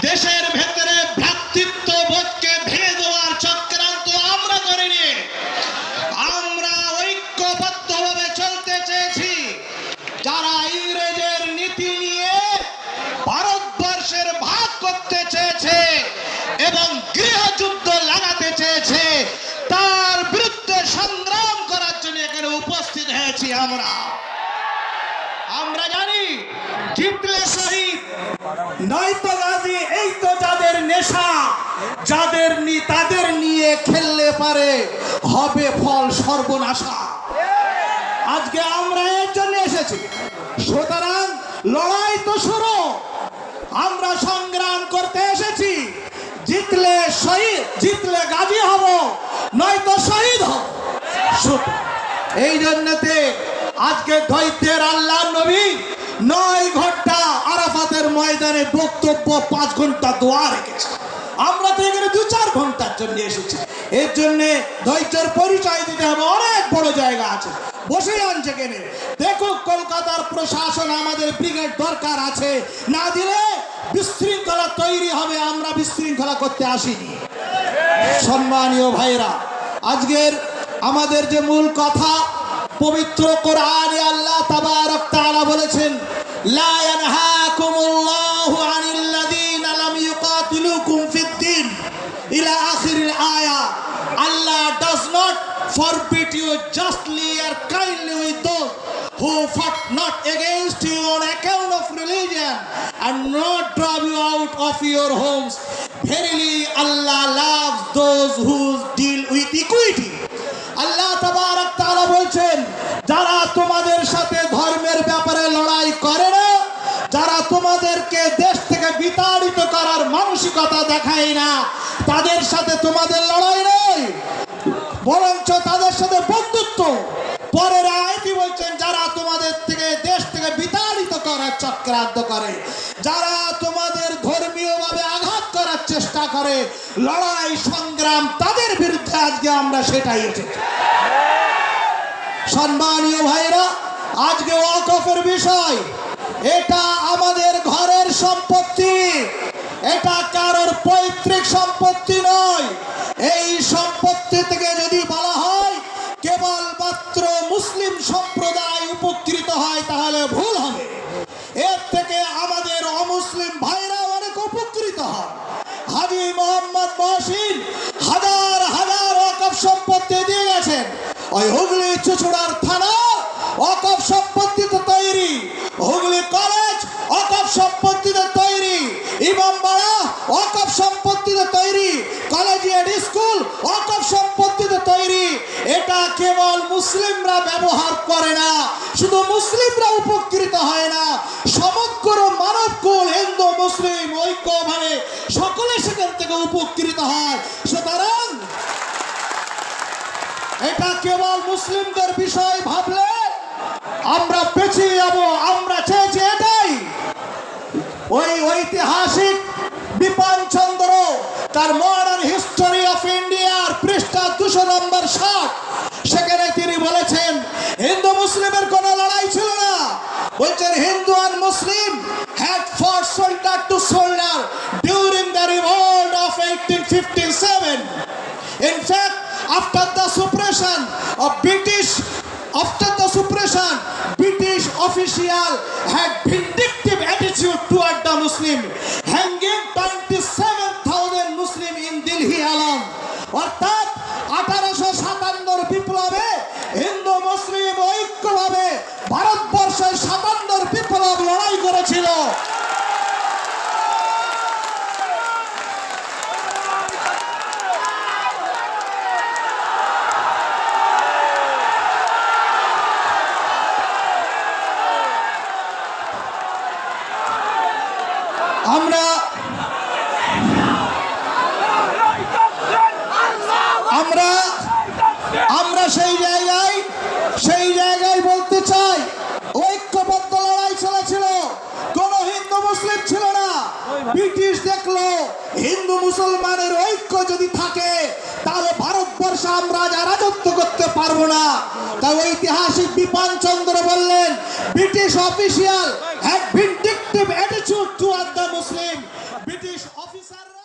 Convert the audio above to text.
দেশের ভেতরে ভ্রাতৃত্ববোধকে ভেঙে দেওয়ার চক্রান্ত আমরা করিনি। আমরা ঐক্যবদ্ধভাবে চলতে চেয়েছি। যারা ইংরেজের নীতি নিয়ে ভারতবর্ষের ভাগ করতে চেয়েছে এবং গৃহযুদ্ধ লাগাতে চেয়েছে, তার বিরুদ্ধে সংগ্রাম করার জন্য এখানে উপস্থিত হয়েছি। আমরা জানি জিতলে শহীদ, নয়তো গাজী। এই তো যাদের নেশা, তাদের নিয়ে খেললে পারে হবে ফল সর্বনাশা। আজকে আমরা এর জন্য এসেছি। সুতরাং লড়াই তো শুরু। আমরা সংগ্রাম করতে এসেছি। জিতলে শহীদ, জিতলে গাজী হব, নয়তো শহীদ হব। এই জন্যতে আজকে ধৈর্যের আল্লাহ নবী 9 ঘন্টা আরাফাতের ময়দানে বক্তব্য, 5 ঘন্টা দোয়া রেখেছে। আমরা তো এখানে 2-4 ঘন্টার জন্য এসেছি। এর জন্য ধৈর্যের পরিচয় দিতে হবে। অনেক বড় জায়গা আছে, বসেই আনছে কেনে। দেখুক কলকাতার প্রশাসন, আমাদের ব্রিগেড দরকার আছে। না দিলে বিশৃঙ্খলা তৈরি হবে। আমরা বিশৃঙ্খলা করতে আসিনি। সম্মানীয় ভাইরা, আজকের আমাদের যে মূল কথা, পবিত্র কোরআনে আল্লাহ তাবারক তাআলা বলেছেন, লা ইয়ানহাকুমুল্লাহু আনিল্লাযীনা লাম ইউকাতিলুকুম ফিদ-দীন ইলা আখিরিল আয়া। Allah does not forbid you justly or kindly with those who fought not against you on account of religion and not drive you out of your homes. Verily Allah loves those who deal with equity. আল্লাহ তাবারক তাআলা বলছেন, যারা তোমাদের সাথে ধর্মের ব্যাপারে লড়াই করে না, যারা তোমাদেরকে দেশ থেকে বিতাড়িত করার মানসিকতা দেখায় না, তাদের সাথে তোমাদের লড়াই নেই, বরঞ্চ তাদের সাথে বন্ধুত্ব। পরের আয়াতই বলছেন, যারা তোমাদের থেকে দেশ থেকে বিতাড়িত করার চক্রান্ত করে, যারা তোমাদের ধর্মীয়ভাবে আঘাত করার চেষ্টা করে, লড়াই সংগ্রাম তাদের বিরুদ্ধে আজকে আমরা সেটাই এসেছি। সম্মানীয় ভাইরা, আজকে ওয়াকফের বিষয়, এটা আমাদের ঘরের সম্পত্তি, এটা কারোর পৈতৃক সম্পত্তি নয়। এই সম্পত্তি থেকে যদি বলা হয় কেবলমাত্র মুসলিম সম্প্রদায় উপকৃত হয়, তাহলে ভুল হবে। এর থেকে আমাদের অমুসলিম ভাইরা অনেক উপকৃত হয়। হাজী মোহাম্মদ মহসিন হাজার হাজার ওয়াকফ সম্পত্তি দিয়ে গেছেন। ওই হুগলি চুচুড়ার থানা ওয়াকফ সম্পত্তিতে তৈরি, হুগলি কলেজ ওয়াকফ সম্পত্তিতে তৈরি, ইমামবাড়া ওয়াকফ সম্পত্তিতে তৈরি, কলেজিয়েট স্কুল ওয়াকফ সম্পত্তিতে তৈরি। এটা কেবল মুসলিমরা ব্যবহার করে না, শুধু মুসলিমরা উপকৃত হয় না, সমগ্র মানবকুল হিন্দু মুসলিম ঐক্যভাবে সকলে সেখান থেকে উপকৃত হয়। সুতরাং এটা কেবল মুসলিমদের বিষয় ভাবলে আমরা পেছিয়ে যাব। আমরা চেয়েছি এটাই। ওই ঐতিহাসিক বিপিন চন্দ্র তার মডার্ন হিস্টোরি অফ ইন্ডিয়ার পৃষ্ঠা 200 নম্বর 60, সেখানে তিনি বলেছেন, হিন্দু মুসলিমের কোনো লড়াই ছিল না। বলছেন, হিন্দু আর মুসলিম had fought shoulder to shoulder during the revolt of 1857. In fact, after the suppression, British official had vindictive attitude toward the Muslim, hanging 27,000 Muslim in Delhi alone. অর্থাৎ 1857 বিপ্লবে হিন্দু মুসলিম ঐক্যভাবে ভারতবর্ষের 57 বিপ্লব লড়াই করেছিল। আমরা সেই জায়গায় বলতে চাই, ঐক্যবদ্ধ লড়াই চলেছিল, কোন হিন্দু মুসলিম ছিল না। ব্রিটিশ দেখলো হিন্দু মুসলমানের ঐক্য যদি থাকে, তাহলে ভারতবর্ষে আমরা রাজত্ব করতে পারবো না। তাই ঐতিহাসিক বিপিন চন্দ্র বললেন, British official had vindictive attitude toward the Muslim অফিসাররা